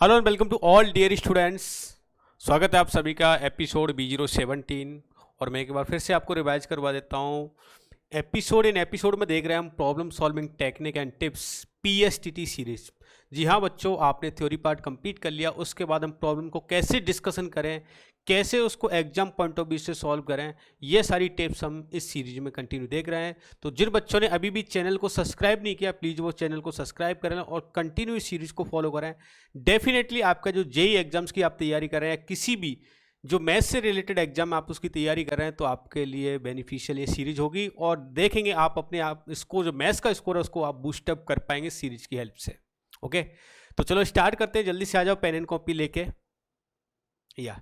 Hello and welcome to all dear students. स्वागत है आप सभी का एपिसोड B017। और मैं एक बार फिर से आपको रिवाइज करवा देता हूँ। एपिसोड में देख रहे हैं हम problem solving technique and tips PSTT series. जी हाँ बच्चों, आपने थ्योरी पार्ट कंप्लीट कर लिया। उसके बाद हम प्रॉब्लम को कैसे डिस्कशन करें, कैसे उसको एग्जाम पॉइंट ऑफ व्यू से सॉल्व करें, ये सारी टिप्स हम इस सीरीज में कंटिन्यू देख रहे हैं। तो जिन बच्चों ने अभी भी चैनल को सब्सक्राइब नहीं किया, प्लीज़ वो चैनल को सब्सक्राइब करें और कंटिन्यू इस सीरीज को फॉलो करें। डेफिनेटली आपका जो जेई एग्जाम्स की आप तैयारी कर रहे हैं, किसी भी जो मैथ्स से रिलेटेड एग्जाम आप उसकी तैयारी कर रहे हैं, तो आपके लिए बेनिफिशियल ये सीरीज होगी। और देखेंगे आप अपने आप इसको, जो मैथ्स का स्कोर है उसको आप बूस्टअप कर पाएंगे सीरीज की हेल्प से। ओके, तो चलो स्टार्ट करते हैं। जल्दी से आ जाओ पेन एंड कॉपी लेके। या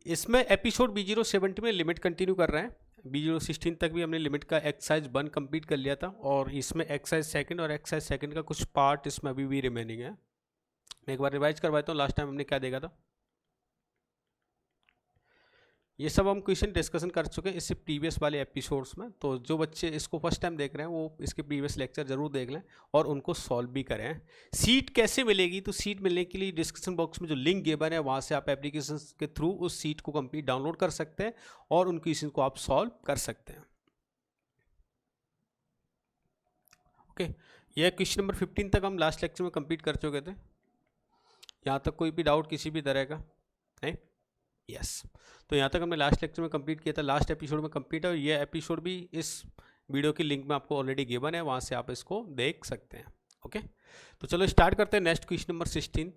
इसमें एपिसोड B070 में लिमिट कंटिन्यू कर रहे हैं। B016 तक भी हमने लिमिट का एक्सरसाइज 1 कंप्लीट कर लिया था, और इसमें एक्सरसाइज सेकंड और एक्सरसाइज सेकंड का कुछ पार्ट इसमें अभी भी रिमेनिंग है। मैं एक बार रिवाइज करवाता हूँ, लास्ट टाइम हमने क्या देखा था। ये सब हम क्वेश्चन डिस्कशन कर चुके हैं इससे प्रीवियस वाले एपिसोड्स में। तो जो बच्चे इसको फर्स्ट टाइम देख रहे हैं वो इसके प्रीवियस लेक्चर जरूर देख लें और उनको सॉल्व भी करें। सीट कैसे मिलेगी, तो सीट मिलने के लिए डिस्क्रिप्शन बॉक्स में जो लिंक गिवन है वहाँ से आप एप्लीकेशन के थ्रू उस सीट को कंप्लीट डाउनलोड कर सकते हैं और उन क्वेश्चन को आप सॉल्व कर सकते हैं। ओके, यह क्वेश्चन नंबर 15 तक हम लास्ट लेक्चर में कंप्लीट कर चुके थे। यहाँ तक कोई भी डाउट किसी भी तरह का नहीं? यस, तो यहाँ तक हमने लास्ट लेक्चर में कंप्लीट किया था, लास्ट एपिसोड में कंप्लीट है। और ये एपिसोड भी इस वीडियो की लिंक में आपको ऑलरेडी गिवन है, वहाँ से आप इसको देख सकते हैं। ओके, तो चलो स्टार्ट करते हैं। Next question number 16।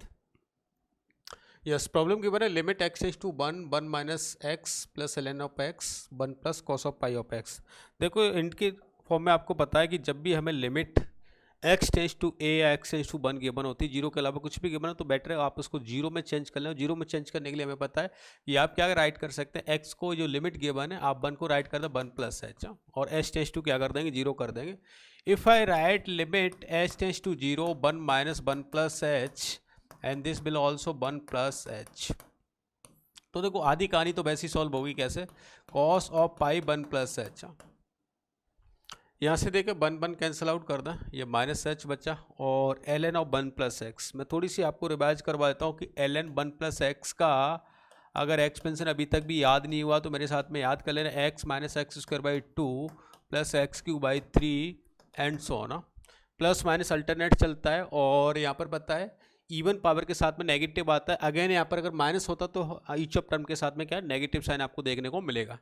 Yes, problem given है limit x tends to 1 minus x plus ln of x 1 plus cos of pi of x। देखो इनके फॉर्म में आपको पता है कि जब भी हमें limit x tends to a या x टेंस टू 1 गिवन होती है, जीरो के अलावा कुछ भी गिवन हो, तो बेटर है आप उसको जीरो में चेंज कर लें। जीरो में चेंज करने के लिए हमें पता है कि आप क्या राइट कर सकते हैं, x को जो लिमिट गिवन है आप 1 को राइट कर दें 1 प्लस एच, और h टेंस टू क्या कर देंगे, जीरो कर देंगे। If I write limit h tends to zero 1 minus 1 plus H and this will also 1 plus H. तो देखो आधी कहानी तो वैसे ही सॉल्व होगी कैसे, cos of pi 1 plus H. यहाँ से देखे 1 कैंसिल आउट कर दें, ये माइनस एच बचा, और ln ऑफ 1 प्लस एक्स। मैं थोड़ी सी आपको रिवाइज करवा देता हूँ कि ln 1 प्लस एक्स का अगर एक्सपेंशन अभी तक भी याद नहीं हुआ तो मेरे साथ में याद कर लेना, x minus x square by 2 plus x Q by 3 and so on. Plus minus alternate चलता है, और यहाँ पर पता है इवन पावर के साथ में नेगेटिव आता है। अगेन यहाँ पर अगर माइनस होता तो ईच ऑफ टर्म के साथ में क्या नेगेटिव साइन आपको देखने को मिलेगा।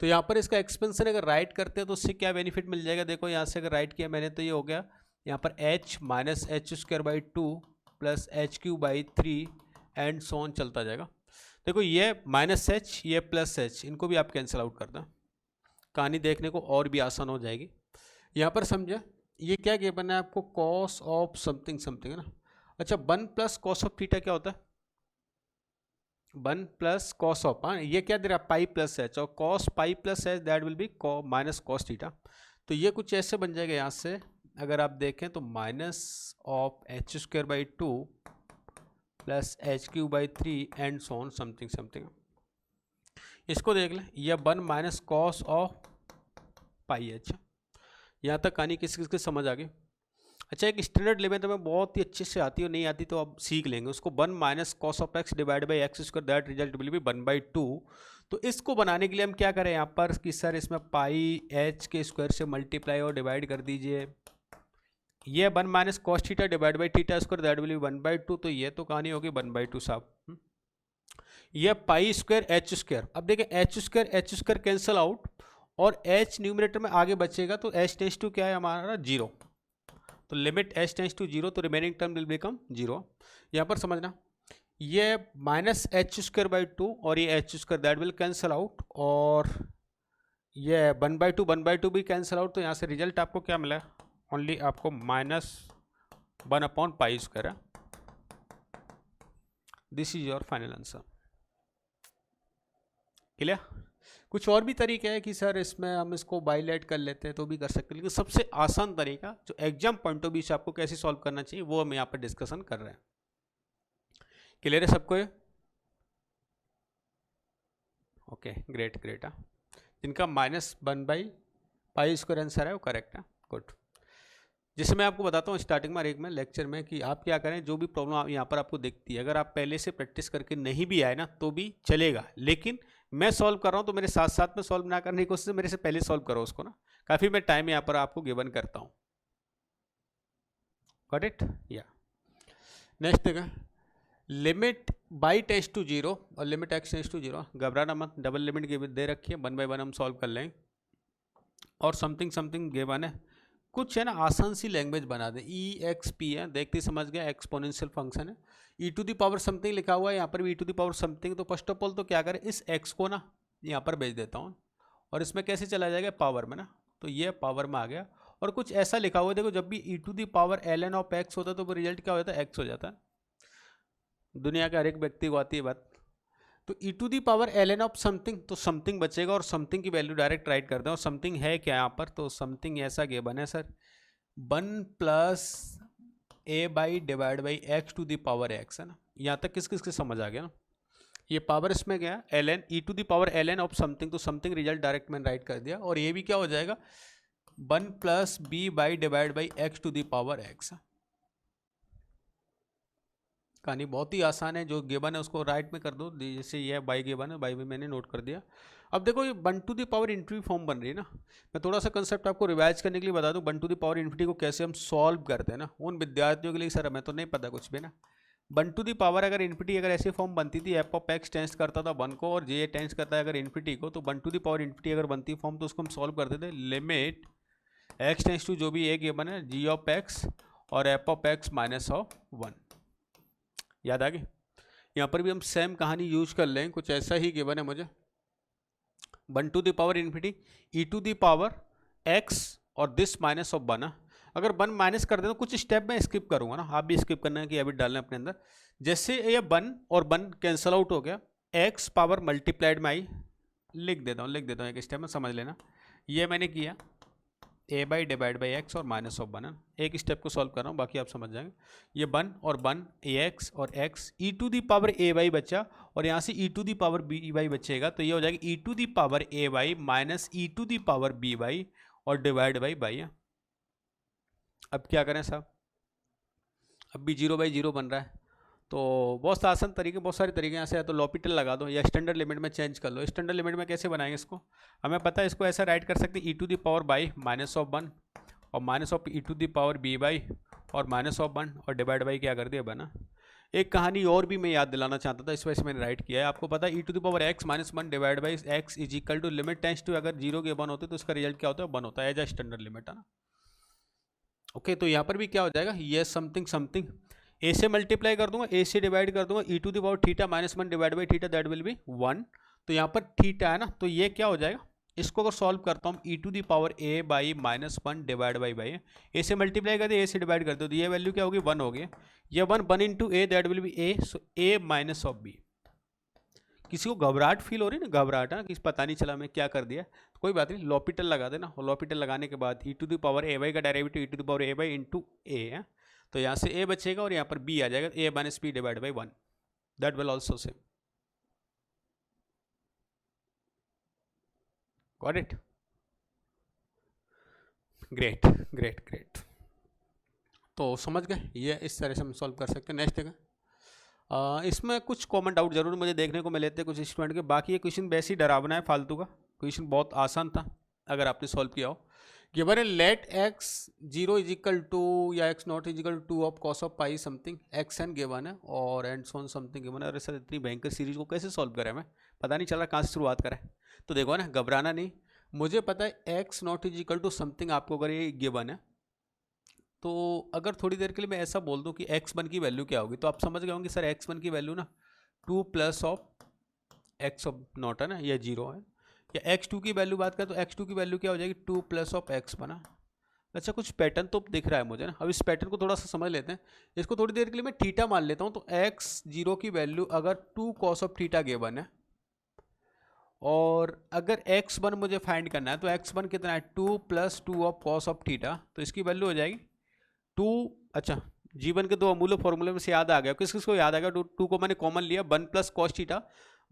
तो यहाँ पर इसका एक्सपेंशन अगर राइट करते हैं तो उससे क्या बेनिफिट मिल जाएगा, देखो यहाँ से अगर राइट किया मैंने तो ये हो गया यहाँ पर h minus H square by 2 plus H Q by 3 and so on चलता जाएगा। देखो ये माइनस एच ये प्लस एच, इनको भी आप कैंसिल आउट कर दें, कहानी देखने को और भी आसान हो जाएगी। यहाँ पर समझे ये क्या गिवन है आपको, कॉस ऑफ समथिंग समथिंग है ना। अच्छा, 1 प्लस कॉस ऑफ थीटा क्या होता है, 1 प्लस कॉस ऑफ, हाँ ये क्या दे रहा है, पाई प्लस एच, और cos pi plus H that will B minus cos theta. तो ये कुछ ऐसे बन जाएगा यहाँ से, अगर आप देखें तो minus of H square by 2 plus H Q by 3 and so on something something. इसको देख लें, यह 1 minus cos of pi H. यहाँ तक कहानी किस किस की समझ आ गई। अच्छा, एक स्टैंडर्ड लेवल में बहुत ही अच्छे से आती है, नहीं आती तो आप सीख लेंगे उसको। 1 minus cos of x divide by x square that result will be 1/2। तो इसको बनाने के लिए हम क्या करें यहाँ पर कि सर इसमें पाई एच के स्क्वायर से मल्टीप्लाई और डिवाइड कर दीजिए। ये 1 minus cos theta divide by theta square that will B 1/2। तो ये तो कहानी होगी 1/2 साहब। ये पाई स्क्वायर एच स्क्वायर, अब देखें एच स्क्वायर कैंसिल आउट, और एच न्यूमरेटर में आगे बचेगा तो एच टेंस टू क्या है हमारा, जीरो। तो limit h tends to zero, तो remaining term will become zero. यहाँ पर समझना ये माइनस एच स्क्वायर बाई 2 और ये H square that will cancel out, और ये 1/2 भी कैंसिल आउट। तो यहाँ से रिजल्ट आपको क्या मिला, ओनली आपको -1 अपॉन पाई स्क्वायर है। This is your final answer. Clear? कुछ और भी तरीके हैं कि सर इसमें हम इसको बाइलेट कर लेते हैं तो भी कर सकते हैं, लेकिन सबसे आसान तरीका जो एग्जाम पॉइंट ऑफ व्यू से आपको कैसे सॉल्व करना चाहिए वो हम यहाँ पर डिस्कशन कर रहे हैं। क्लियर है सबको ये? Okay, great great. हाँ, जिनका -1/पाई स्क्वायर आंसर है वो करेक्ट है, गुड। जैसे मैं आपको बताता हूँ स्टार्टिंग में एक में लेक्चर में कि आप क्या करें, जो भी प्रॉब्लम यहाँ पर आपको दिखती है, अगर आप पहले से प्रैक्टिस करके नहीं भी आए ना तो भी चलेगा, लेकिन मैं सॉल्व कर रहा हूँ तो मेरे साथ साथ में सॉल्व ना करने की कोशिश, मेरे से पहले सॉल्व करो उसको ना, काफ़ी मैं टाइम यहाँ पर आपको गिवन करता हूँ। Got it? या नेक्स्ट देखा, लिमिट बाई टेंस टू 0 और लिमिट एक्स टेंस टू 0, घबराना मत, डबल लिमिट गिवन दे रखी है, 1 बाई 1 हम सॉल्व कर लेंगे। और समथिंग समथिंग गिवन है, कुछ है ना आसान सी लैंग्वेज बना दें, ई एक्स पी है, देखते ही समझ गया एक्सपोनेंशियल फंक्शन है, e to the power something लिखा हुआ है, यहाँ पर भी e to the power something. तो फर्स्ट ऑफ ऑल तो क्या करें, इस एक्स को ना यहाँ पर भेज देता हूँ और इसमें कैसे चला जाएगा, पावर में ना, तो ये पावर में आ गया। और कुछ ऐसा लिखा हुआ है, देखो जब भी e to the power ln of x होता है तो वो रिजल्ट क्या हो जाता है, एक्स हो जाता है। दुनिया के हर एक व्यक्ति को आती है बात। तो e to the power ln of something, तो समथिंग बचेगा और समथिंग की वैल्यू डायरेक्ट राइट कर दें। और समथिंग है क्या यहाँ पर, तो समथिंग ऐसा क्या बने sir, 1 plus A by divide by x to the power X है ना। यहाँ तक किस किस के समझ आ गया ना, ये पावर इसमें गया ln e to the power ln of something, तो समथिंग रिजल्ट डायरेक्ट मैंने राइट कर दिया। और ये भी क्या हो जाएगा, 1 plus b by divide by x to the power x. कहानी बहुत ही आसान है, जो गिवन है उसको राइट में कर दो, जैसे ये बाई गिवन है, बाई भी मैंने नोट कर दिया। अब देखो ये 1 to the power infinity form बन रही है ना, मैं थोड़ा सा कंसेप्ट आपको रिवाइज करने के लिए बता दूं, 1 टू द पावर इन्फिनिटी को कैसे हम सॉल्व करते हैं ना, उन विद्यार्थियों के लिए सर हमें तो नहीं पता कुछ भी ना। 1 टू द पावर अगर इन्फिनिटी अगर ऐसी फॉर्म बनती थी, एफ ऑफ एक्स टेंस करता था 1 को और जे टेंस करता है अगर इन्फिनिटी को, तो 1 टू द पावर इन्फिनिटी अगर बनती फॉर्म तो उसको हम सॉल्व करते थे, लिमिट एक्स टेंस टू जो भी एक गिवन है जी ऑफ एक्स और F of x minus of 1। याद आ गई? यहाँ पर भी हम सेम कहानी यूज कर लें, कुछ ऐसा ही गिवन है मुझे, 1 to the power infinity e to the power x और दिस माइनस ऑफ 1। अगर 1 माइनस कर दें तो कुछ स्टेप मैं स्किप करूँगा ना, आप भी स्किप करना है कि हैबिट डालना है अपने अंदर। जैसे ये 1 और 1 कैंसल आउट हो गया, एक्स पावर मल्टीप्लाइड में आई, लिख देता हूँ एक स्टेप में, समझ लेना। ये मैंने किया ए बाई डिवाइड बाई एक्स और माइनस ऑफ 1, एक स्टेप को सॉल्व कर रहा हूँ, बाकी आप समझ जाएंगे। ये 1 और 1 ए एक्स और x, e to the power a y बचा और यहाँ से e to the power b y बचेगा, तो ये हो जाएगा e to the power a y minus e to the power b y और डिवाइड बाई। अब क्या करें साहब, अब भी 0/0 बन रहा है, तो बहुत आसान तरीके, बहुत सारे तरीके यहाँ से, या तो लॉपिटल लगा दो या स्टैंडर्ड लिमिट में चेंज कर लो। स्टैंडर्ड लिमिट में कैसे बनाएंगे इसको, हमें पता है, इसको ऐसा राइट कर सकते हैं e to the power by minus of 1 और minus of e to the power b by और माइनस ऑफ 1 और डिवाइड बाई क्या कर दिया बना। एक कहानी और भी मैं याद दिलाना चाहता था, इस वजह से मैंने राइट किया है। आपको पता है e to the power x minus 1 divide by x is equal to limit tends to, अगर 0 के 1 होते तो उसका रिजल्ट क्या होता है, 1 होता है एज अ स्टैंडर्ड लिमिट, है ना। ओके, तो यहाँ पर भी क्या हो जाएगा, ये समथिंग समथिंग ए से मल्टीप्लाई कर दूंगा, ए से डिवाइड कर दूंगा, e to the power theta minus 1 divide by theta, that will be 1। तो यहाँ पर थीटा है ना, तो ये क्या हो जाएगा, इसको अगर सॉल्व करता हूँ, e to the power a by minus 1 divide by a से मल्टीप्लाई कर दे, ए से डिवाइड कर दो, तो ये वैल्यू क्या होगी, 1 होगी। ये 1 into a, that will be a, so a minus of b. किसी को घबराहट फील हो रही है ना, घबराहट है, किसी पता नहीं चला मैं क्या कर दिया, तो कोई बात नहीं, लॉपिटल लगा देना, और लॉपिटल लगाने के बाद e to the power a y का derivative e to the power a y into a है, तो यहाँ से ए बचेगा और यहाँ पर बी आ जाएगा, a minus b divide by 1, that will also same. Got it? Great great great, तो समझ गए, ये इस तरह से हम सॉल्व कर सकते हैं। नेक्स्ट देखा, इसमें कुछ कॉमन डाउट जरूर मुझे देखने को मिले थे कुछ स्टूडेंट के, बाकी ये क्वेश्चन वैसे ही डरावना है, फालतू का क्वेश्चन, बहुत आसान था अगर आपने सॉल्व किया हो। गिवन है let x 0 is equal to या x not is equal to of cos of pi something x n given है और एंड सॉन समथिंग गिवन है। अरे सर इतनी भयंकर सीरीज को कैसे सॉल्व करें, हमें पता नहीं चल रहा कहाँ से शुरुआत करें। तो देखो ना, घबराना नहीं, मुझे पता है x not is equal to something, आपको अगर ये गिवन है तो अगर थोड़ी देर के लिए मैं ऐसा बोल दूं कि x1 की वैल्यू क्या होगी, तो आप समझ गए होंगे सर x1 की वैल्यू ना 2 plus of x of not है ना, या 0 है। या x2 की वैल्यू बात करें तो x2 की वैल्यू क्या हो जाएगी, 2 प्लस ऑफ एक्स बना। अच्छा, कुछ पैटर्न तो दिख रहा है मुझे ना, अब इस पैटर्न को थोड़ा सा समझ लेते हैं। इसको थोड़ी देर के लिए मैं थीटा मान लेता हूँ, तो x0 की वैल्यू अगर 2 कॉस ऑफ थीटा गिवन है और अगर x1 मुझे फाइंड करना है, तो x1 कितना है, 2 plus 2 of cos of theta, तो इसकी वैल्यू हो जाएगी 2। अच्छा, जीवन के दो अमूल्य फॉर्मूले में से याद आ गया, किस किस को याद आ गया, 2 को मैंने कॉमन लिया, 1 plus cos theta,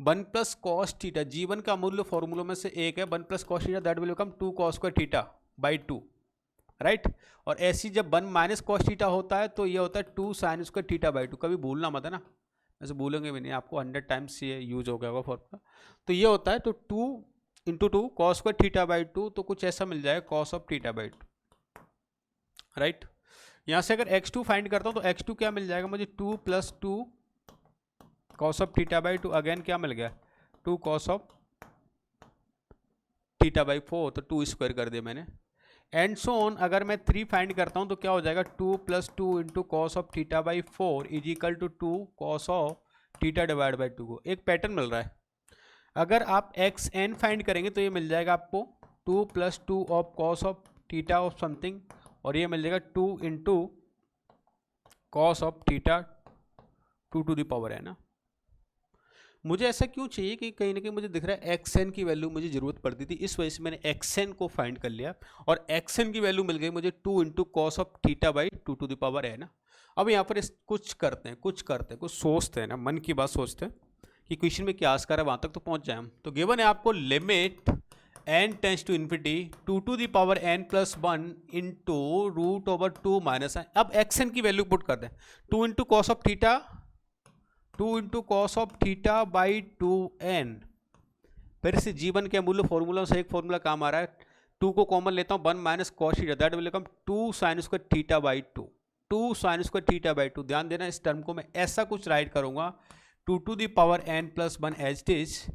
1 plus cos theta जीवन का अमूल्य फॉर्मूलों में से एक है, 1 plus cos theta, that will become 2 cos square theta by 2। Right. और ऐसी जब 1 माइनस कॉस थीटा होता है तो ये होता है 2 साइन स्क्वायर थीटा बाई 2, कभी भूलना मत है ना, ऐसे भूलेंगे भी नहीं, आपको 100 टाइम्स ये यूज हो गया होगा फॉर्मूला। तो ये होता है तो 2 × 2 कॉस स्क्वायर थीटा बाई 2, तो कुछ ऐसा मिल जाएगा cos of theta by 2, right. यहाँ से अगर x2 फाइंड करता हूँ तो x2 क्या मिल जाएगा मुझे, 2 + 2 cos of theta by 2, again क्या मिल गया 2 कॉस ऑफ थीटा बाई 4, तो 2 स्क्वायर कर दिया मैंने। एंड सो ऑन, अगर मैं 3 फाइंड करता हूँ तो क्या हो जाएगा 2 + 2 × cos of theta by 4 = 2 cos of theta divide by 2 को। एक पैटर्न मिल रहा है, अगर आप xn फाइंड करेंगे तो ये मिल जाएगा आपको 2 + 2 of cos of theta of something, और ये मिल जाएगा 2 × cos of theta 2 to the power है ना। मुझे ऐसा क्यों चाहिए कि कहीं ना कहीं मुझे दिख रहा है xn की वैल्यू मुझे ज़रूरत पड़ती थी, इस वजह से मैंने xn को फाइंड कर लिया और xn की वैल्यू मिल गई मुझे 2 × cos of theta by 2 to the power है ना। अब यहाँ पर कुछ करते हैं कुछ सोचते हैं ना, मन की बात सोचते हैं कि क्वेश्चन में क्या आस्कार है, वहाँ तक तो पहुँच जाए हम। तो गिवन है आपको limit n tends to infinity 2 to the power n + 1 × √2 - n। अब xn की वैल्यू पुट कर दें, 2 × cos of theta 2 × cos of theta by 2n, फिर से जीवन के अमूल्य फॉर्मूला से एक फॉर्मूला काम आ रहा है, 2 को कॉमन लेता हूँ 1 minus cos theta, that will become 2 sine square theta by 2, 2 sine square theta by 2। ध्यान देना, इस टर्म को मैं ऐसा कुछ राइट करूंगा 2 to the power n + 1 as it is,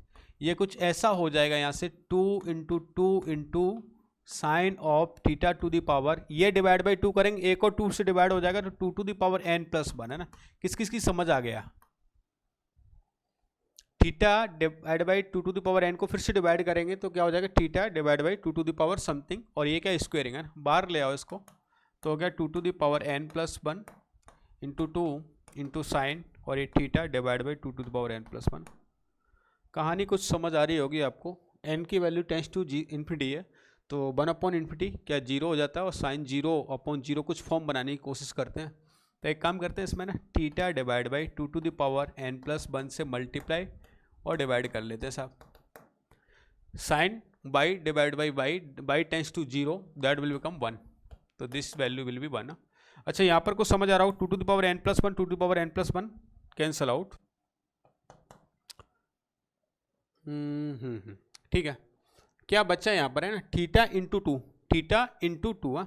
ये कुछ ऐसा हो जाएगा यहाँ से 2 × 2 × sine of theta to the power, ये डिवाइड बाई 2 करेंगे, एक और 2 से डिवाइड हो जाएगा तो 2 टू द पावर n + 1 है ना। किस किस की समझ आ गया, theta divide by 2 to the power n को फिर से डिवाइड करेंगे तो क्या हो जाएगा theta divide by 2 to the power something, और ये क्या स्क्वायरिंग है, बाहर ले आओ इसको, तो हो गया 2 to the power n + 1 × 2 × sine, और ये theta divide by 2 to the power n + 1। कहानी कुछ समझ आ रही होगी आपको। n की वैल्यू टेंड्स टू इन्फिनिटी है तो 1/∞ क्या 0 हो जाता है, और साइन 0/0 कुछ फॉर्म बनाने की कोशिश करते हैं। तो एक काम करते हैं इसमें ना, theta divide by 2 to the power n + 1 से मल्टीप्लाई और डिवाइड कर लेते हैं साहब, sine by divide by tends to 0, that will become 1, तो दिस वैल्यू विल बी 1। अच्छा, यहाँ पर कुछ समझ आ रहा हो, 2 to the power n + 1 2 to the power n + 1 cancel out, ठीक है। क्या बच्चा यहाँ पर है ना, थीटा × 2, थीटा × 2,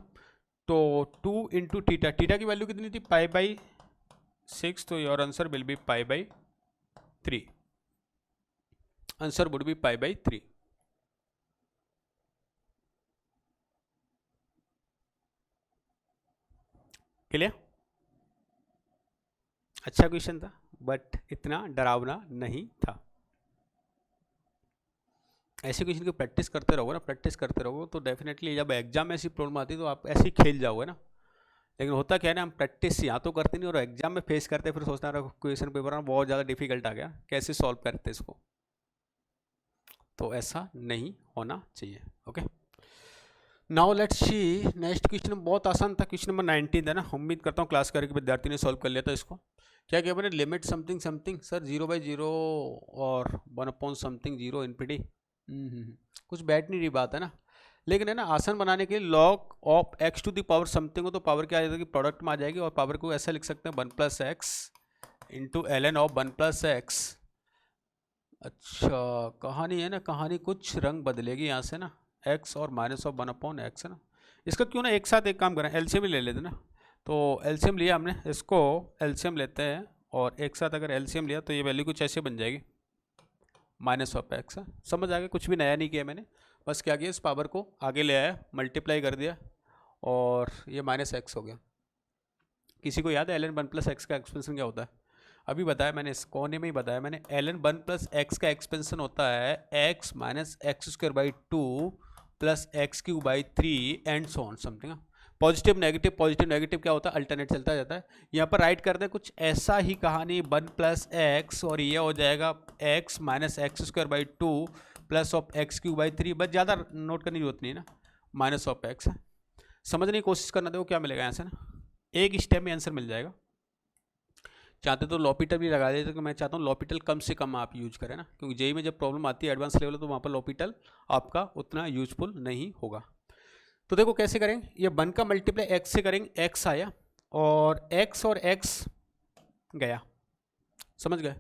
तो 2 × थीटा, थीटा की वैल्यू कितनी थी π/6, तो your answer will be π/3, answer would be π/3। Clear? अच्छा क्वेश्चन था बट इतना डरावना नहीं था। ऐसे क्वेश्चन की प्रैक्टिस करते रहोगे ना, प्रैक्टिस करते रहोगे तो डेफिनेटली जब एग्जाम में ऐसी प्रॉब्लम आती है तो आप ऐसे ही खेल जाओगे ना। लेकिन होता क्या है ना, हम प्रैक्टिस यहाँ तो करते नहीं और एग्जाम में फेस करते, फिर सोचना रहा क्वेश्चन पेपर में बहुत ज़्यादा डिफिकल्ट आ गया, कैसे सॉल्व करते इसको, तो ऐसा नहीं होना चाहिए। Okay, now let's see next question. बहुत आसान था, क्वेश्चन नंबर 19 है ना, उम्मीद करता हूँ क्लास करके विद्यार्थी ने सॉल्व कर लिया था इसको। क्या क्या बने, लिमिट समथिंग समथिंग, सर 0/0 और 1/समथिंग 0 इन्फिनिटी, कुछ बैठ नहीं रही बात है ना, लेकिन है ना आसान बनाने के लिए log of x to the power something हो तो पावर क्या आ जाएगी, प्रोडक्ट में आ जाएगी, और पावर को ऐसा लिख सकते हैं 1 + x × ln ऑफ 1 + x। अच्छा कहानी है ना, कहानी कुछ रंग बदलेगी यहाँ से ना, x और -1/x है ना। इसका क्यों ना एक साथ एक काम करें, एलसीएम ही ले लेते ना, तो एलसीएम लिया हमने, इसको एलसीएम लेते हैं और एक साथ अगर एलसीएम लिया तो ये वैल्यू कुछ ऐसे बन जाएगी -1/x। समझ आ गया, कुछ भी नया नहीं किया मैंने, बस क्या किया इस पावर को आगे ले आया, मल्टीप्लाई कर दिया और ये -x हो गया। किसी को याद है ln 1 + x का एक्सपेंशन क्या होता है? अभी बताया मैंने, इस कोने में ही बताया मैंने, ln 1 + x का एक्सपेंशन होता है x - x² + x³ and so on something. Positive negative क्या होता है, अल्टरनेट चलता जाता है। यहाँ पर राइट कर दें कुछ ऐसा ही कहानी 1 + x और ये हो जाएगा x - x² plus of x³ बस, ज़्यादा नोट करने की जरूरत नहीं है ना, -x। समझने की कोशिश करना, देखो क्या मिलेगा यहाँ से ना, एक स्टेप में आंसर मिल जाएगा। चाहते तो लॉपिटल भी लगा देते, तो मैं चाहता हूँ लॉपिटल कम से कम आप यूज करें ना, क्योंकि जेई में जब प्रॉब्लम आती है एडवांस लेवल तो वहाँ पर लॉपिटल आपका उतना यूजफुल नहीं होगा। तो देखो कैसे करेंगे, ये 1 का मल्टीप्लाई x से करेंगे, x आया और x गया, समझ गए।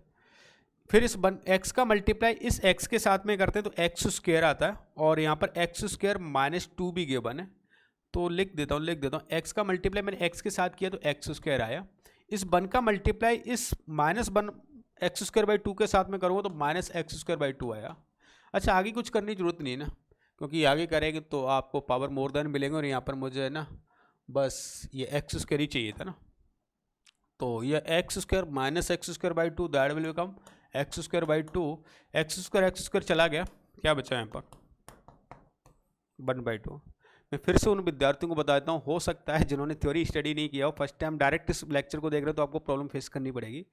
फिर इस x का मल्टीप्लाई इस x के साथ में करते हैं तो x स्क्वायर आता है, और यहाँ पर x स्क्वायर -2 भी गिवन है, तो लिख देता हूँ x का मल्टीप्लाई मैंने x के साथ किया तो x स्क्वायर आया। इस 1 का मल्टीप्लाई इस -1 x स्क्वायर बाई 2 के साथ में करूँगा तो -x स्क्वायर बाई 2 आया। अच्छा, आगे कुछ करने की जरूरत नहीं है ना, क्योंकि आगे करेंगे तो आपको पावर मोर देन मिलेंगे, और यहाँ पर मुझे है ना बस ये x स्क्वायर ही चाहिए था ना, तो ये x square -x square by 2 that will become x square by 2, x square चला गया, क्या बचा यहाँ पर 1/2। मैं फिर से उन विद्यार्थियों को बता देता हूँ, हो सकता है जिन्होंने थ्योरी स्टडी नहीं किया हो, फर्स्ट टाइम डायरेक्ट इस लेक्चर को देख रहे हो तो आपको प्रॉब्लम फेस करनी पड़ेगी।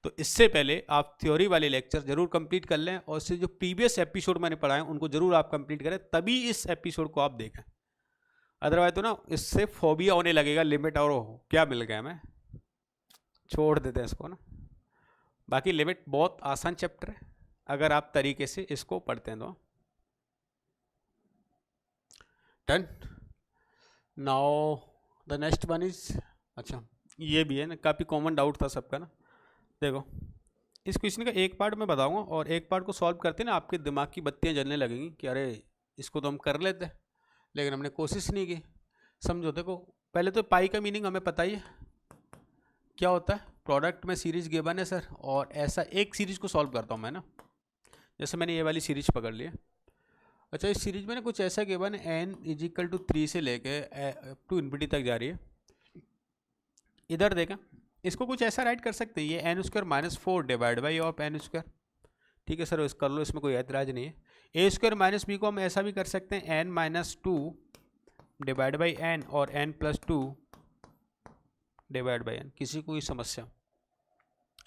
तो इससे पहले आप थ्योरी वाले लेक्चर जरूर कंप्लीट कर लें, और इससे जो प्रीवियस एपिसोड मैंने पढ़ाए उनको जरूर आप कंप्लीट करें, तभी इस एपिसोड को आप देखें। अदरवाइज तो ना इससे फोबिया होने लगेगा, लिमिट और क्या मिल गया, मैं छोड़ देते हैं इसको ना। बाकी लिमिट बहुत आसान चैप्टर है अगर आप तरीके से इसको पढ़ते हैं तो। Done. Now the next one is, अच्छा ये भी है ना, काफ़ी कॉमन डाउट था सबका ना। देखो इस क्वेश्चन का एक पार्ट मैं बताऊंगा और एक पार्ट को सॉल्व करते ना आपके दिमाग की बत्तियां जलने लगेंगी कि अरे इसको तो हम कर लेते, लेकिन हमने कोशिश नहीं की। समझो, देखो पहले तो पाई का मीनिंग हमें पता ही है क्या होता है। प्रोडक्ट में सीरीज गिवन है सर, और ऐसा एक सीरीज को सॉल्व करता हूँ मैं ना, जैसे मैंने ये वाली सीरीज पकड़ ली है। अच्छा, इस सीरीज में ना कुछ ऐसा गिवन है, n = 3 से लेके टू इन्फिनिटी तक जा रही है। इधर देखें, इसको कुछ ऐसा राइट कर सकते हैं, ये n² - 4 divide by of n²। ठीक है सर, इस कर लो, इसमें कोई ऐतराज नहीं है। a² - b को हम ऐसा भी कर सकते हैं, n - 2 डिवाइड बाई n और n + 2 डिवाइड बाई n। किसी कोई समस्या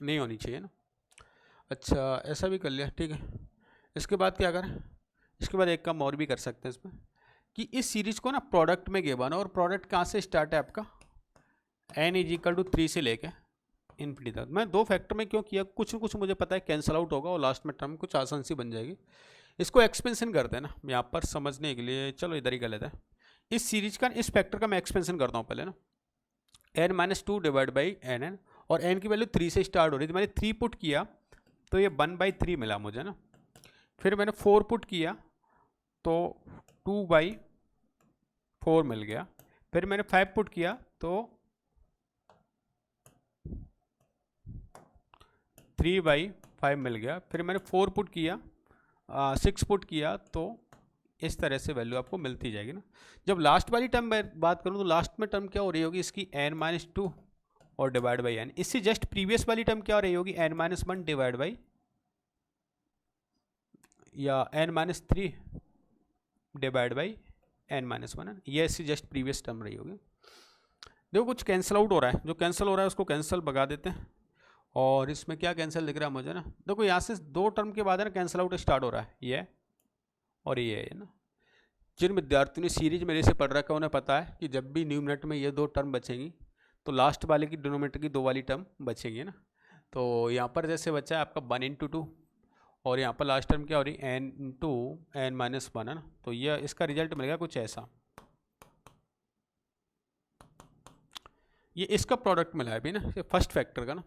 नहीं होनी चाहिए ना। अच्छा, ऐसा भी कर लिया, ठीक है। इसके बाद क्या करें, इसके बाद एक काम और भी कर सकते हैं इसमें, कि इस सीरीज को ना प्रोडक्ट में गिवन है, और प्रोडक्ट कहाँ से स्टार्ट है आपका, n = 3 से लेके इन्फिनिटी तक। मैं 2 फैक्टर में क्यों किया, कुछ न कुछ मुझे पता है कैंसिल आउट होगा और लास्ट में टर्म कुछ आसान सी बन जाएगी। इसको एक्सपेंशन करते हैं ना यहाँ पर समझने के लिए, चलो इधर ही कर लेते हैं। इस सीरीज का, इस फैक्टर का मैं एक्सपेंशन करता हूँ पहले ना, n - 2 डिवाइड बाई n, और n की वैल्यू 3 से स्टार्ट हो रही थी, मैंने 3 पुट किया तो ये 1/3 मिला मुझे ना। फिर मैंने 4 पुट किया तो 2/4 मिल गया। फिर मैंने 5 पुट किया तो 3/5 मिल गया। फिर मैंने 4 पुट किया, 6 पुट किया, तो इस तरह से वैल्यू आपको मिलती जाएगी ना। जब लास्ट वाली टर्म मैं बात करूँ तो लास्ट में टर्म क्या हो रही होगी इसकी, n - 2 और डिवाइड बाई n। इससे जस्ट प्रीवियस वाली टर्म क्या हो रही होगी, n - 1 डिवाइड बाई, या n - 3 डिवाइड बाई n - 1। ये इससे जस्ट प्रीवियस टर्म रही होगी। देखो कुछ कैंसिल आउट हो रहा है, जो कैंसिल हो रहा है उसको कैंसिल भगा देते हैं। और इसमें क्या कैंसिल दिख रहा है मुझे ना, देखो यहाँ से 2 टर्म के बाद है ना कैंसिल आउट स्टार्ट हो रहा है, ये और ये है ना। जिन विद्यार्थियों ने सीरीज मेरे से पढ़ रखा है उन्हें पता है कि जब भी न्यूमरेटर में ये 2 टर्म बचेंगी तो लास्ट वाले की डिनोमिनेटर की 2 वाली टर्म बचेंगी ना। तो यहाँ पर जैसे बचा है आपका 1 × 2, और यहाँ पर लास्ट टर्म क्या हो रही, n × n - 1 है ना। तो ये इसका रिजल्ट मिलेगा कुछ ऐसा, ये इसका प्रोडक्ट मिला है अभी ना, ये फर्स्ट फैक्टर का ना।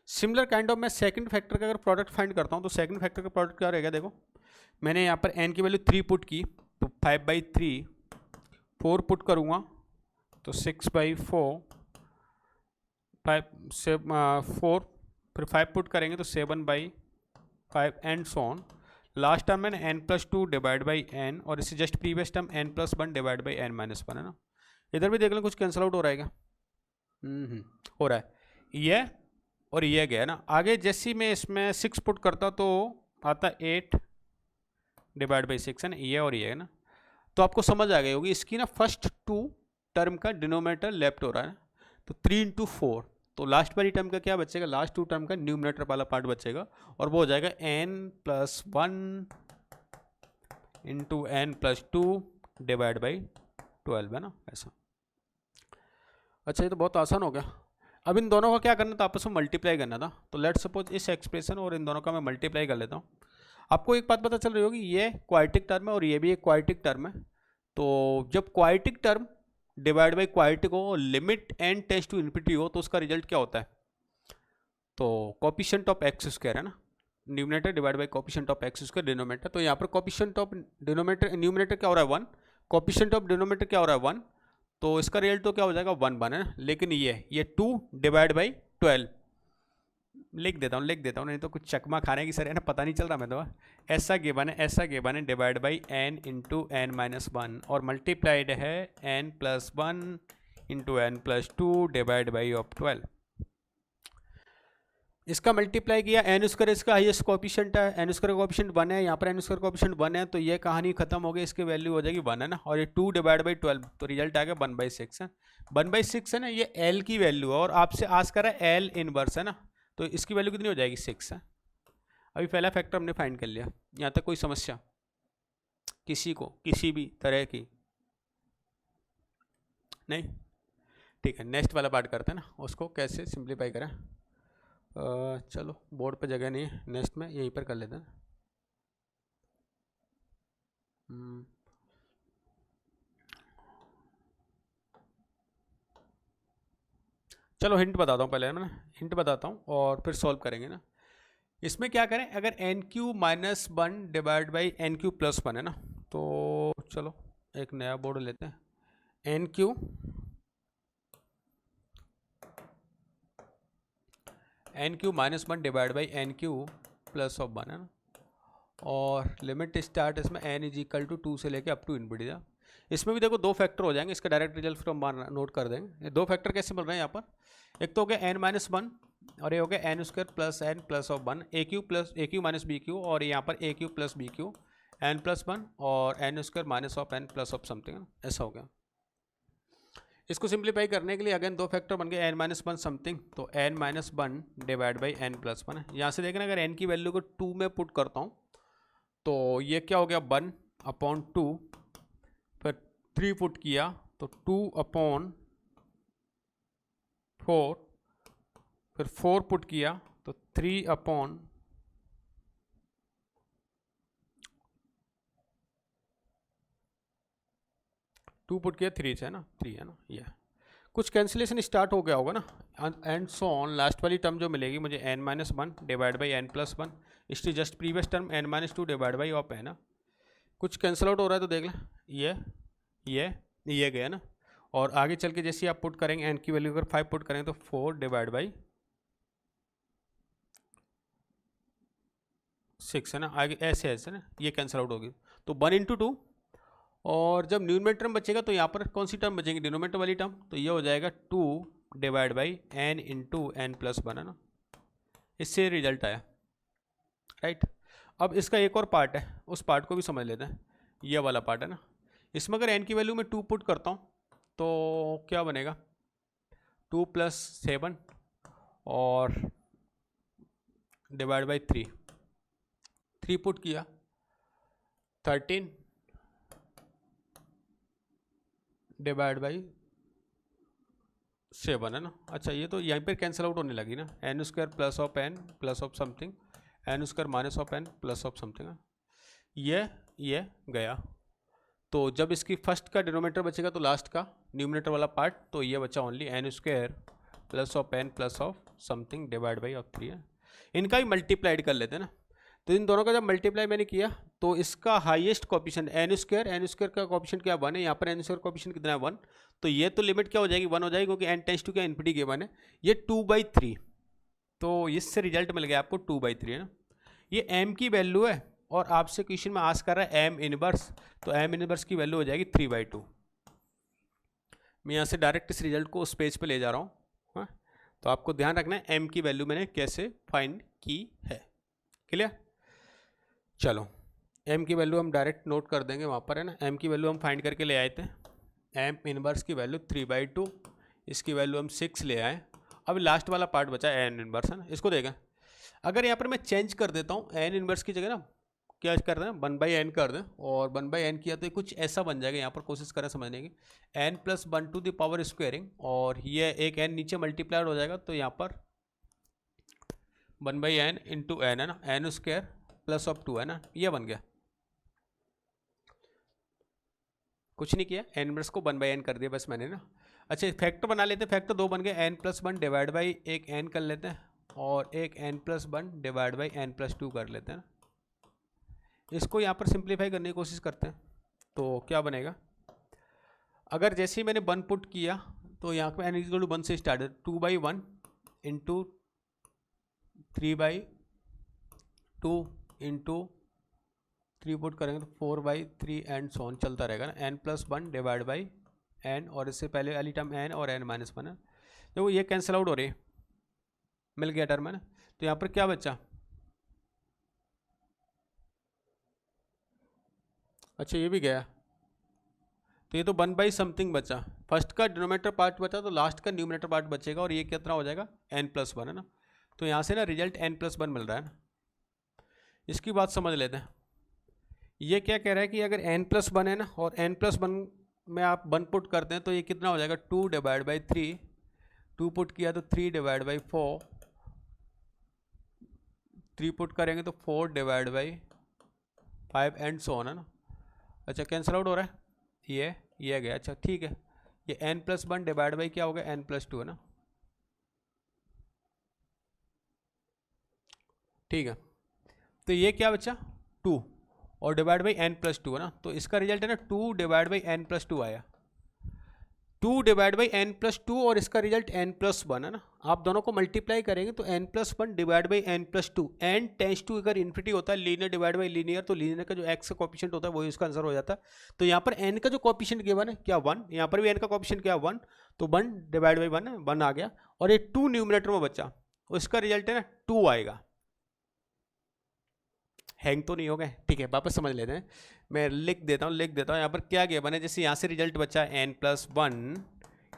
सिमिलर काइंड ऑफ मैं सेकंड फैक्टर का अगर प्रोडक्ट फाइंड करता हूँ तो सेकंड फैक्टर का प्रोडक्ट क्या रहेगा, देखो मैंने यहाँ पर n की वैल्यू 3 पुट की तो 5/3, 4 पुट करूँगा तो 6/4, 4, फिर 5 पुट करेंगे तो 7/5 and so on. Last term मैंने n + 2 डिवाइड बाई n, और इससे just previous term n + 1 divide by n - 1 है ना। इधर भी देख लें कुछ कैंसिल आउट हो रहा है क्या, हो रहा है, ये और ये गया ना। आगे जैसे मैं इसमें 6 पुट करता तो आता 8 डिवाइड बाई 6 है ना, ये और ये है ना। तो आपको समझ आ गई होगी इसकी ना फर्स्ट 2 टर्म का डिनोमिनेटर लेफ्ट हो रहा है ना, तो 3 × 4, तो लास्ट वाली टर्म का क्या बचेगा, लास्ट 2 टर्म का न्यूमरेटर वाला पार्ट बचेगा, और वो हो जाएगा n + 1 × n + 2 डिवाइड बाई 12 है ना, ऐसा। अच्छा, ये तो बहुत आसान हो गया। अब इन दोनों का क्या करना था, आपस में मल्टीप्लाई करना था। तो लेट सपोज इस एक्सप्रेशन और इन दोनों का मैं मल्टीप्लाई कर लेता हूँ। आपको एक बात पता चल रही होगी, ये क्वाड्रेटिक टर्म है और ये भी एक क्वाड्रेटिक टर्म है, तो जब quadratic term divide by quadratic हो, limit n tends to infinity हो, तो उसका रिजल्ट क्या होता है? तो कोफिशिएंट ऑफ एक्स स्क्वायर है ना, numerator divide by coefficient of x square denominator. तो यहाँ पर कोफिशिएंट ऑफ डिनोमिनेटर न्यूमरेटर क्या हो रहा है 1, कोफिशिएंट ऑफ डिनोमिनेटर क्या हो रहा है 1, तो इसका रिजल्ट तो क्या हो जाएगा 1 है ना। लेकिन ये 2 डिवाइड बाई 12 लिख देता हूँ नहीं तो कुछ चकमा खाने की सर है ना, पता नहीं चल रहा मैं तो। ऐसा गिवन है divide by n into n minus 1 और मल्टीप्लाइड है n plus 1 into n plus 2 divide by of 12। इसका मल्टीप्लाई किया एन स्क्वायर, इसका हाईएस्ट कोएफिशिएंट है, एन स्क्वायर कोएफिशिएंट 1 है, यहाँ पर एन स्क्वायर कोएफिशिएंट 1 है, तो ये कहानी खत्म हो गई, इसकी वैल्यू हो जाएगी 1 है ना। और ये 2 डिवाइड बाई 12 तो रिजल्ट आ गया 1/6 है। 1/6 है ना, ये एल की वैल्यू है और आपसे आस्क कर रहा है एल इनवर्स है ना, तो इसकी वैल्यू कितनी हो जाएगी 6 है। अभी पहला फैक्टर हमने फाइंड कर लिया। यहाँ तक कोई समस्या किसी को किसी भी तरह की नहीं? ठीक है, नेक्स्ट वाला पार्ट करते हैं ना, उसको कैसे सिंप्लीफाई करें। चलो बोर्ड पे जगह नहीं है, नेक्स्ट में यहीं पर कर लेते हैं। चलो हिंट बताता हूँ पहले, मैं हिंट बताता हूँ और फिर सॉल्व करेंगे ना। इसमें क्या करें, अगर n q minus 1 divide by n q plus 1 है ना, तो चलो एक नया बोर्ड लेते हैं। N q minus 1 divide by n q plus of 1 है ना, और लिमिट स्टार्ट इसमें n इज इक्वल टू 2 से लेके अप टू इनफिनिटी। इसमें भी देखो 2 फैक्टर हो जाएंगे, इसका डायरेक्ट रिजल्ट फिर हम नोट कर देंगे। ये 2 फैक्टर कैसे मिल रहे हैं यहाँ पर, एक तो हो गया n माइनस 1 और ये हो गया n square plus n plus of 1, a q minus b q, और यहाँ पर a q plus b q n plus 1 और n square minus of n plus of something, ऐसा हो गया। इसको सिंप्लीफाई करने के लिए अगेन 2 फैक्टर बन गए n माइनस 1 समथिंग, तो n minus 1 divide by n plus 1 है। यहाँ से देखना अगर n की वैल्यू को 2 में पुट करता हूँ तो ये क्या हो गया 1/2, फिर 3 पुट किया तो 2/4, फिर 4 पुट किया तो 3/2 पुट किया 3 से है ना, 3 है ना। ये कुछ कैंसिलेशन स्टार्ट हो गया होगा ना, एंड सो ऑन। लास्ट वाली टर्म जो मिलेगी मुझे n minus 1 divide by n plus 1, इसकी just previous term n minus 2 divide by of है ना। कुछ कैंसिल आउट हो रहा है तो देख लें, ये गया ना। और आगे चल के जैसे आप पुट करेंगे n की वैल्यू अगर 5 पुट करेंगे तो 4 डिवाइड बाई 6 है ना, आगे ऐसे ऐसे ना, ये कैंसिल आउट होगी तो 1 इंटू 2। और जब न्यूमरेटर टर्म बचेगा तो यहाँ पर कौन सी टर्म बचेगी, डिनोमिनेटर वाली टर्म, तो ये हो जाएगा 2 divide by n into n plus 1 है ना, इससे रिजल्ट आया राइट। अब इसका एक और पार्ट है, उस पार्ट को भी समझ लेते हैं। ये वाला पार्ट है ना, इसमें अगर n की वैल्यू में 2 पुट करता हूँ तो क्या बनेगा 2 + 7 और डिवाइड बाई 3 पुट किया 13 डिवाइड बाई 7 है ना। अच्छा ये तो यहीं पर कैंसिल आउट होने लगी ना, n square plus of n plus of something, n square minus of n plus of something, ये गया। तो जब इसकी फर्स्ट का डिनोमिनेटर बचेगा तो लास्ट का न्यूमरेटर वाला पार्ट, तो ये बचा only n square plus of n plus of something divide by of 3 है। इनका भी मल्टीप्लाइड कर लेते हैं ना, तो इन दोनों का जब मल्टीप्लाई मैंने किया तो इसका हाईएस्ट कोएफिशिएंट n स्क्वायर का कोएफिशिएंट क्या 1 है, यहाँ पर n स्क्वायर कोएफिशिएंट कितना है 1, तो ये तो लिमिट क्या हो जाएगी 1 हो जाएगी, क्योंकि n टेंड्स टू क्या इनफिनिटी गिवन है। ये 2/3, तो इससे रिजल्ट मिल गया आपको 2/3 है ना। ये m की वैल्यू है और आपसे क्वेश्चन में आस्क कर रहा है m इनवर्स, तो m इनवर्स की वैल्यू हो जाएगी 3/2। मैं यहाँ से डायरेक्ट इस रिजल्ट को उस पेज पे ले जा रहा हूँ, हाँ, तो आपको ध्यान रखना है m की वैल्यू मैंने कैसे फाइंड की है। क्लियर, चलो m की वैल्यू हम डायरेक्ट नोट कर देंगे वहाँ पर है ना। m की वैल्यू हम फाइंड करके ले आए थे, m इनवर्स की वैल्यू 3/2, इसकी वैल्यू हम 6 ले आए। अब लास्ट वाला पार्ट बचा n इनवर्स है ना, इसको देखें। अगर यहाँ पर मैं चेंज कर देता हूँ n इनवर्स की जगह ना क्या कर दें 1/n कर दें, और 1/n किया तो कुछ ऐसा बन जाएगा, यहाँ पर कोशिश करें समझने की, n + 1 to the power squaring, और ये एक n नीचे मल्टीप्लाइड हो जाएगा, तो यहाँ पर 1/n इंटू n है ना, n स्क्वायर प्लस ऑफ 2 है ना, ये बन गया। कुछ नहीं किया, एन इनवर्स को 1/n कर दिया बस मैंने ना। अच्छा फैक्टर बना लेते हैं, फैक्टर 2 बन गए, n+1 डिवाइड बाई एक n कर लेते हैं और एक n+1 डिवाइड बाई n+2 कर लेते हैं। इसको यहाँ पर सिंप्लीफाई करने की कोशिश करते हैं तो क्या बनेगा, अगर जैसे ही मैंने 1 पुट किया तो यहाँ पर n=1 से स्टार्ट है, 2/1 इंटू 3/2 इंटू 3 पुट करेंगे तो 4/3 एंड सो ऑन चलता रहेगा ना, n+1 डिवाइड बाई n, और इससे पहले वाली टर्म n और n-1 है। देखो ये कैंसिल आउट हो रही है, मिल गया टर्म है ना। तो यहाँ पर क्या बचा, अच्छा ये भी गया, तो ये तो 1/समथिंग बचा, फर्स्ट का डिनोमिनेटर पार्ट बचा तो लास्ट का न्यूमिनेटर पार्ट बचेगा, और ये कितना हो जाएगा n+1 है ना। तो यहाँ से ना रिजल्ट n+1 मिल रहा है ना। इसकी बात समझ लेते हैं, ये क्या कह रहा है कि अगर n+1 है ना और n+1 में आप 1 पुट करते हैं तो ये कितना हो जाएगा 2 डिवाइड बाई 3, 2 पुट किया तो 3 डिवाइड बाई 4, 3 पुट करेंगे तो 4 divide by 5 and so on है ना। अच्छा कैंसिल आउट हो रहा है, ये गया, अच्छा ठीक है, ये n+1 डिवाइड बाई क्या हो गया n+2 है ना, ठीक है। तो ये क्या बचा 2 और डिवाइड बाई n+2 है ना, तो इसका रिजल्ट है ना 2 डिवाइड बाई n+2 आया, 2 डिवाइड बाई n+2 और इसका रिजल्ट n+1 है ना। आप दोनों को मल्टीप्लाई करेंगे तो n+1 divide by n+2, n tends to अगर इन्फिनिटी होता है, लीनियर डिवाइड बाई लीनियर, तो लीनियर का जो x का कोएफिशिएंट होता है वही उसका आंसर हो जाता है। तो यहाँ पर n का जो कोएफिशिएंट गिवन है क्या 1, यहाँ पर भी n का कोएफिशिएंट क्या 1, तो 1 डिवाइड बाई 1 है, 1 आ गया, और ये 2 न्यूमिनेटर में बचा, उसका रिजल्ट है ना 2 आएगा। हैंग तो नहीं हो गए, ठीक है वापस समझ लेते हैं, मैं लिख देता हूँ यहाँ पर क्या गिवन है, जैसे यहाँ से रिजल्ट बचा n+1,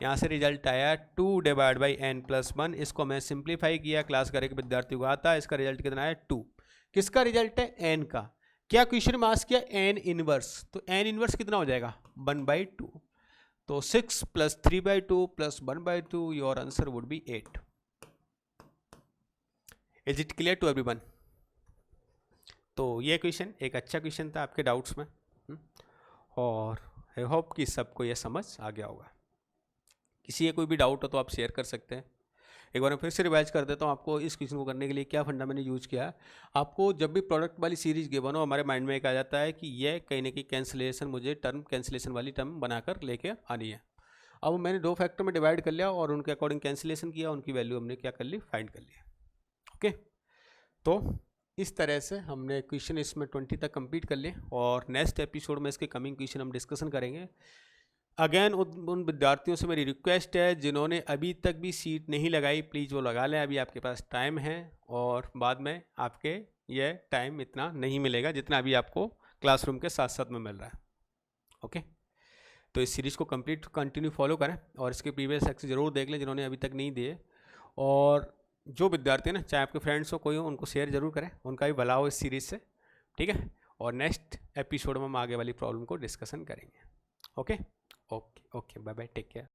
यहाँ से रिजल्ट आया 2 डिवाइड बाई n+1, इसको मैं सिंप्लीफाई किया, क्लास करे के विद्यार्थियों को आता है, इसका रिजल्ट कितना है 2, किसका रिजल्ट है n का, क्या क्वेश्चन में आस्क किया n इनवर्स, तो n इनवर्स कितना हो जाएगा 1/2, तो 6 + 3/2 + 1/2, your answer would be 8। Is it clear to everyone? तो ये क्वेश्चन एक अच्छा क्वेश्चन था आपके डाउट्स में, और आई होप कि सबको ये समझ आ गया होगा। किसी का कोई भी डाउट हो तो आप शेयर कर सकते हैं। एक बार मैं फिर से रिवाइज कर देता हूँ आपको इस क्वेश्चन को करने के लिए क्या फंडा मैंने यूज़ किया है। आपको जब भी प्रोडक्ट वाली सीरीज गिवन हो, हमारे माइंड में एक आ जाता है कि ये कहीं ना कहीं कैंसिलेशन, मुझे टर्म कैंसिलेशन वाली टर्म बनाकर लेके आनी है। अब मैंने 2 फैक्टर में डिवाइड कर लिया और उनके अकॉर्डिंग कैंसिलेशन किया, उनकी वैल्यू हमने क्या कर ली, फाइंड कर लिया। ओके, तो इस तरह से हमने क्वेश्चन इसमें 20 तक कंप्लीट कर लिए, और नेक्स्ट एपिसोड में इसके कमिंग क्वेश्चन हम डिस्कशन करेंगे। अगेन उन विद्यार्थियों से मेरी रिक्वेस्ट है जिन्होंने अभी तक भी सीट नहीं लगाई, प्लीज़ वो लगा लें, अभी आपके पास टाइम है, और बाद में आपके ये टाइम इतना नहीं मिलेगा जितना अभी आपको क्लासरूम के साथ साथ में मिल रहा है। ओके, तो इस सीरीज़ को कंटिन्यू फॉलो करें, और इसके प्रीवियस लेक्चर ज़रूर देख लें जिन्होंने अभी तक नहीं दिए, और जो विद्यार्थी हैं ना, चाहे आपके फ्रेंड्स हो कोई हो, उनको शेयर जरूर करें, उनका भी भला हो इस सीरीज़ से, ठीक है। और नेक्स्ट एपिसोड में हम आगे वाली प्रॉब्लम को डिस्कशन करेंगे। Okay, bye bye, take care.